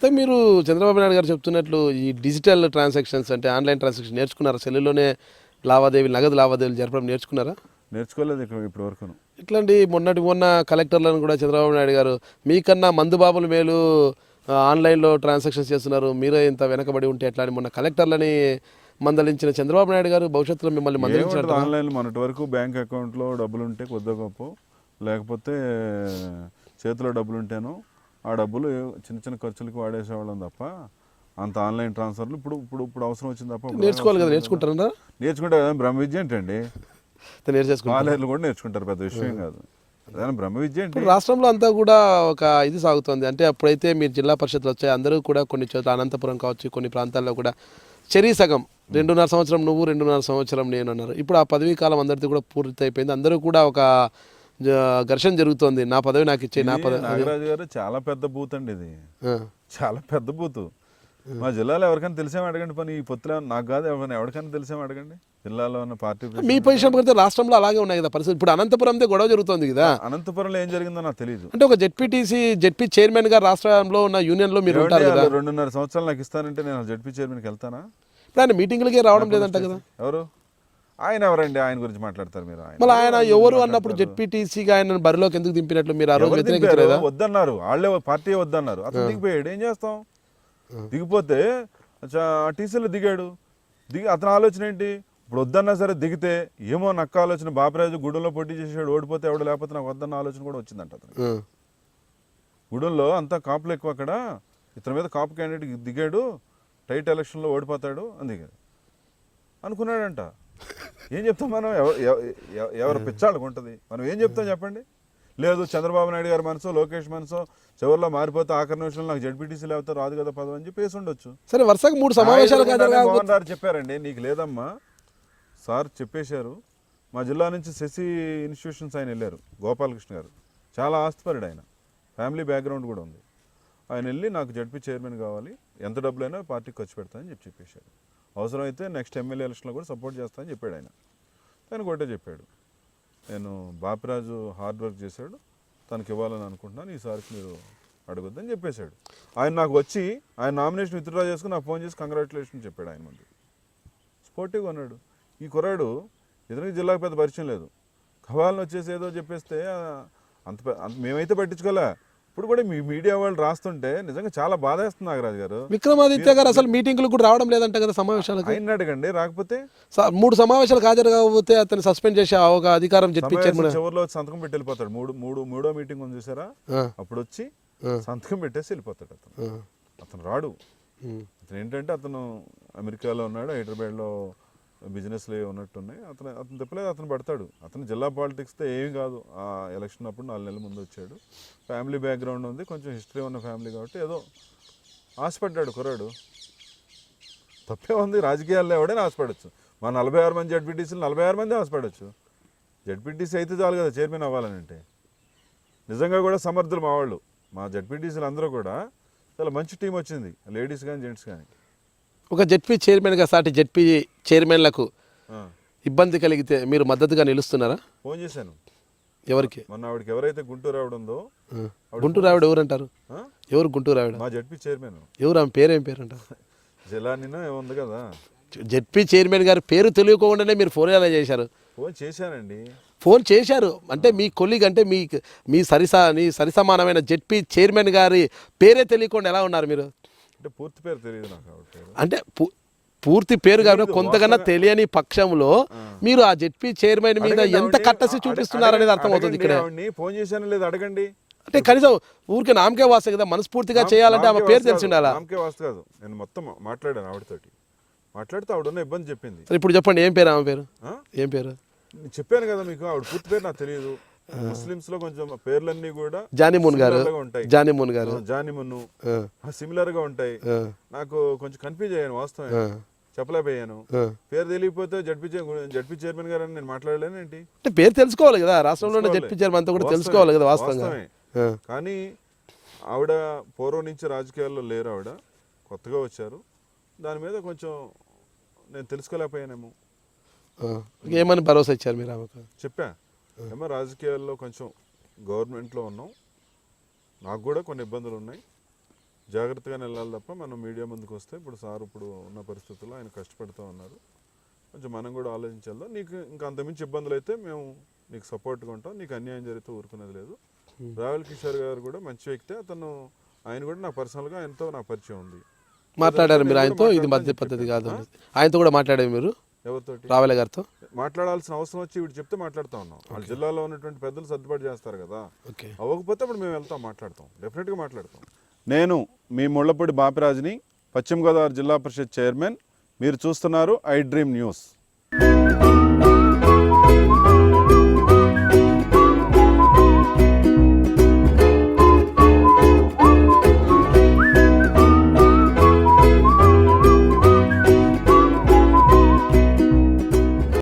అయితే మీరు చంద్రబాబు నాయుడు గారు చెప్తున్నట్లు ఈ డిజిటల్ ట్రాన్సాక్షన్స్ అంటే ఆన్లైన్ ట్రాన్సాక్షన్ నేర్చుకున్నారా? సెల్లులోనే లావాదేవీలు నగదు లావాదేవీలు జరపడం నేర్చుకున్నారా? నేర్చుకోలేదు ఇప్పటి వరకు. ఇట్లాంటి మొన్న కలెక్టర్లను కూడా చంద్రబాబు నాయుడు గారు మీకన్నా మందు బాబులు మేలు ఆన్లైన్లో ట్రాన్సాక్షన్స్ చేస్తున్నారు, మీరే ఇంత వెనకబడి ఉంటే ఎట్లా అని మొన్న కలెక్టర్లని మందలించిన చంద్రబాబు నాయుడు గారు భవిష్యత్తులో మిమ్మల్ని మందలించారు. ఆన్లైన్లో మొన్నటి వరకు బ్యాంక్ అకౌంట్లో డబ్బులు ఉంటే కొద్దిగా గొప్ప, లేకపోతే చేతిలో డబ్బులు ఉంటేనో ఆ డబ్బులు చిన్న చిన్న ఖర్చులకి వాడేసేవాళ్ళం తప్ప అంత ఆన్లైన్ ట్రాన్స్ఫర్లు ఇప్పుడు అవసరం వచ్చింది తప్ప. నేర్చుకోవాలి కదా, నేర్చుకుంటారా? నేర్చుకుంటే బ్రహ్మ విద్య ఏంటండి, కాలేజీలు కూడా నేర్చుకుంటారు, పెద్ద విషయం కాదు. అదే బ్రహ్మ విద్య అంటే. రాష్ట్రంలో అంతా కూడా ఒక ఇది సాగుతుంది అంటే అప్పుడైతే మీరు జిల్లా పరిషత్లు వచ్చాయి, అందరూ కూడా కొన్ని చోట్ల అనంతపురం కావచ్చు కొన్ని ప్రాంతాల్లో కూడా చెరీ సగం 2.5 సంవత్సరం నువ్వు 2.5 సంవత్సరం నేను అన్నారు. ఇప్పుడు ఆ పదవీ కాలం అందరితో కూడా పూర్తి అయిపోయింది, అందరూ కూడా ఒక ఘర్షణ జరుగుతోంది, నా పదవి నాకు ఇచ్చే నా పదవి. నాగరాజు గారు చాలా పెద్ద బూత్ అండి ఇది, చాలా పెద్ద బూత్. మా జిల్లాలో ఎవరికైనా తెలిసేమో అడగండి, పని ఈ పొత్తులో నాకు కాదు ఎవరికైనా తెలిసేమో అడగండి. జిల్లాలో ఉన్న పార్టీ మీ పొజిషన్ పడితే రాష్ట్రంలో అలాగే ఉన్నాయి కదా పరిస్థితి. ఇప్పుడు అనంతపురంతో గొడవ జరుగుతుంది కదా, అనంతపురంలో ఏం జరిగిందో నాకు తెలియదు. అంటే ఒక జెడ్పీ చైర్మన్ గా రాష్ట్రంలో ఉన్న యూనియన్ లో మీరు ఉంటారు కదా. 2.5 సంవత్సరాలు నాకు ఇస్తానంటే నేను జెడ్పీ చైర్మన్కి వెళ్తానా? ఇప్పుడు ఆయన మీటింగ్లకే రావడం లేదంట కదా. ఎవరు ఆయన? ఎవరండి ఆయన గురించి మాట్లాడతారు మీరు? మళ్ళీ ఆయన ఎవరు అన్నప్పుడు జెడ్పీటీసీగా ఆయన బరిలోకి ఎందుకు దింపినట్లు మీరు ఆ రోజు వ్యతిరేకించలేదా? వద్దన్నారు వాళ్ళే, పార్టీ వద్దన్నారు, అతను దిగిపోయాడు. ఏం చేస్తాం? దిగిపోతే టీసీలో దిగాడు, అతని ఆలోచన ఏంటి? ఇప్పుడు వద్దన్నా సరే దిగితే ఏమో నక్క ఆలోచన, బాపరాజు గుడంలో పోటీ చేసాడు, ఓడిపోతే ఎవడు, లేకపోతే నాకు వద్దన్న ఆలోచన కూడా వచ్చిందంట అతను. గుడంలో అంతా కాపులు ఎక్కువ, అక్కడ ఇతని మీద కాపు క్యాండిడేట్ దిగాడు, టైట్ ఎలక్షన్లో ఓడిపోతాడు అని దిగాడు అనుకున్నాడంట. ఏం చెప్తాం మనం? ఎవరు పిచ్చాళ్ళకు ఉంటుంది, మనం ఏం చెప్తాం చెప్పండి? లేదు చంద్రబాబు నాయుడు గారి మనసో లోకేష్ మనసో చివరిలో మారిపోతే ఆఖరి నిమిషంలో నాకు జెడ్పీటీసీ లేకపోతే రాదు కదా పదవి అని చెప్పి వేసి ఉండొచ్చు. సరే వరుసగా 3 సమావేశాలు మోహన్ గారు చెప్పారండి, నీకు లేదమ్మా సార్ చెప్పేశారు. మా జిల్లా నుంచి శశి ఇన్స్టిట్యూషన్స్ ఆయన వెళ్ళారు, గోపాలకృష్ణ గారు చాలా ఆస్తిపరుడు, ఆయన ఫ్యామిలీ బ్యాక్గ్రౌండ్ కూడా ఉంది. ఆయన వెళ్ళి నాకు జెడ్పీ చైర్మన్ కావాలి, ఎంత డబ్బులైనా పార్టీకి ఖర్చు పెడతానని చెప్పేశారు. అవసరమైతే నెక్స్ట్ ఎమ్మెల్యే ఎలక్షన్లో కూడా సపోర్ట్ చేస్తానని చెప్పాడు ఆయన. తనకు ఒకటే చెప్పాడు, నేను బాపిరాజు హార్డ్ వర్క్ చేశాడు, తనకి ఇవ్వాలని అనుకుంటున్నాను, ఈసారికి మీరు అడగొద్దని చెప్పేశాడు. ఆయన నాకు వచ్చి ఆయన నామినేషన్ విత్డ్రా చేసుకుని నాకు ఫోన్ చేసి కంగ్రాచులేషన్ చెప్పాడు. ఆయన ముందు స్పోర్టివ్గా ఉన్నాడు. ఈ కుర్రాడు ఇతనికి జిల్లాకు పెద్ద పరిచయం లేదు, కవాలని వచ్చేసి ఏదో చెప్పేస్తే అంత మేమైతే పట్టించుకోలే. ఇప్పుడు కూడా మీ మీడియా వాళ్ళు రాస్తుంటే నిజంగా చాలా బాధేస్తుంది నాగరాజు గారు. విక్రమాదిత్య గారు అసలు మీటింగ్లు కూడా రావడం లేదంట కదా సమావేశాలకు. ఆయన అడగండి, రాకపోతే 3 సమావేశాలకు హాజరు కాకపోతే అతను సస్పెండ్ చేసే ఒక అధికారం చివరిలో సంతకం పెట్టి వెళ్ళిపోతాడు. మూడో మీటింగ్ ఉంది చూసారా, అప్పుడు వచ్చి సంతకం పెట్టేసి వెళ్ళిపోతాడు అతను రాడు. అతను ఏంటంటే అతను అమెరికాలో ఉన్నాడు, హైదరాబాద్లో బిజినెస్లో ఉన్నట్టున్నాయి, అతను తిప్పలేదు, అతను పడతాడు. అతను జిల్లా పాలిటిక్స్తో ఏమి కాదు. ఆ ఎలక్షన్ అప్పుడు 4 నెలల ముందు వచ్చాడు, ఫ్యామిలీ బ్యాక్గ్రౌండ్ ఉంది, కొంచెం హిస్టరీ ఉన్న ఫ్యామిలీ కాబట్టి ఏదో ఆశపడ్డాడు కుర్రాడు. తప్పే ఉంది, రాజకీయాల్లో ఎవడైనా ఆశపడచ్చు. మా 46 మంది జెడ్పీటీసీలు 46 మంది ఆశపడచ్చు. జెడ్పీటీసీ అయితే చాలు కదా చైర్మన్ అవ్వాలని. అంటే నిజంగా కూడా సమర్థులు మా వాళ్ళు, మా జెడ్పీటీసీలు అందరూ కూడా చాలా మంచి టీం వచ్చింది, లేడీస్ కానీ జెంట్స్ కానీ. ఒక జెడ్పీ చైర్మన్గా సాటి జెడ్పీ చైర్మన్లకు ఇబ్బంది కలిగితే మీరు మద్దతుగా నిలుస్తున్నారా? ఫోన్ చేశాను. ఎవరికి? మొన్న ఆవిడకి ఎవరైతే గుంటూరు ఆవిడ ఉందో. గుంటూరు ఆవిడ ఎవరు అంటారు? ఎవరు గుంటూరు ఆవిడ? మా జెడ్పీ చైర్మన్. ఎవరు ఆమె పేరేం పేరు అంటారు? జిలానీనో ఏముంది కదా. జెడ్పీ చైర్మన్ గారి పేరు తెలియకుండానే మీరు ఫోన్ ఎలా చేశారు? ఫోన్ చేశానండి. ఫోన్ చేశారు అంటే మీ కొలీగ్ అంటే మీ సరిసమానమైన జెడ్పీ చైర్మన్ గారి పేరే తెలియకుండా ఎలా ఉన్నారు మీరు? అంటే పూర్తి పేరు తెలియదు నాకు. అంటే పూర్తి పేరు కాబట్టి కొంతకన్నా తెలియని పక్షంలో మీరు ఆ జెడ్పీ చైర్మన్ మీద ఎంత కట్టసి చూపిస్తున్నారనేది అర్థమవుతుంది. ఇక్కడ ఫోన్ చేశాను లేదు అడగండి. అంటే కనీసం ఊరికే నామకే వాస్తే కదా, మనస్ఫూర్తిగా చేయాలంటే ఆమె పేరు తెలిసి ఉండాలా? నామకే వాస్తే కాదు, నేను మొత్తం మాట్లాడాను ఆవిడతోటి. మాట్లాడితే ఆవిడ ఉన్న ఇబ్బంది చెప్పింది. ఇప్పుడు చెప్పండి ఏం పేరు ఆమె పేరు? ఏం పేరు చెప్పాను కదా మీకు, ఆవిడ పూర్తి పేరు నాకు తెలియదు. ముస్లిమ్స్ లో కొంచెం పేర్లన్నీ కూడా జానిమున్ గారు సిమిలర్ గా ఉంటాయి. నాకు కొంచెం కన్ఫ్యూజ్ అయ్యాను, వాస్తవం చెప్పలేకపోయాను. పేరు తెలియకపోతే జడ్పీ చైర్మన్ గారు అని నేను మాట్లాడలేను ఏంటి? అంటే పేరు తెలుసుకోవాలి కదా, రాష్ట్రంలో జడ్పీ చైర్మన్ అంతా కూడా తెలుసుకోవాలి కదా వాస్తవమే. కానీ ఆవిడ పూర్వం నుంచి రాజకీయాల్లో లేరు, ఆవిడ కొత్తగా వచ్చారు. దాని మీద కొంచెం నేను తెలుసుకోలేకపోయానేమో. ఏమని భరోసా ఇచ్చారు మీరు ఆమెకు? చెప్పా, ఏమో రాజకీయాల్లో కొంచెం గవర్నమెంట్లో ఉన్నాం, నాకు కూడా కొన్ని ఇబ్బందులు ఉన్నాయి, జాగ్రత్తగానే వెళ్ళాలి తప్ప మనం మీడియా ముందుకు వస్తే ఇప్పుడు సార్ ఇప్పుడు ఉన్న పరిస్థితుల్లో ఆయన కష్టపడుతూ ఉన్నారు. కొంచెం మనం కూడా ఆలోచించాలి. నీకు ఇంకా అంతమించి ఇబ్బందులు అయితే మేము నీకు సపోర్ట్గా ఉంటాం. నీకు అన్యాయం జరిగితే ఊరుకునేది లేదు. రాహుల్ కిషోర్ గారు కూడా మంచి వ్యక్తే. ఆయన కూడా నాకు పర్సనల్గా ఆయనతో నాకు పరిచయం ఉంది. మాట్లాడారు మీరు ఆయనతో? ఇది మధ్య పద్ధతి కాదు. ఆయనతో కూడా మాట్లాడారు మీరు? ఎవరితోటి? రావెల గారితో మాట్లాడాల్సిన అవసరం వచ్చి వీడు చెప్తే మాట్లాడుతూ ఉన్నాం. వాళ్ళ జిల్లాలో ఉన్నటువంటి పెద్దలు సర్దుబాటు చేస్తారు కదా. ఓకే. అవ్వకపోతే అప్పుడు మేము వెళ్తాం, మాట్లాడతాం, డెఫినెట్గా మాట్లాడతాం. నేను మీ ముళ్ళపూడి బాపిరాజుని, పశ్చిమ గోదావరి జిల్లా పరిషత్ చైర్మన్. మీరు చూస్తున్నారు ఐ డ్రీమ్ న్యూస్.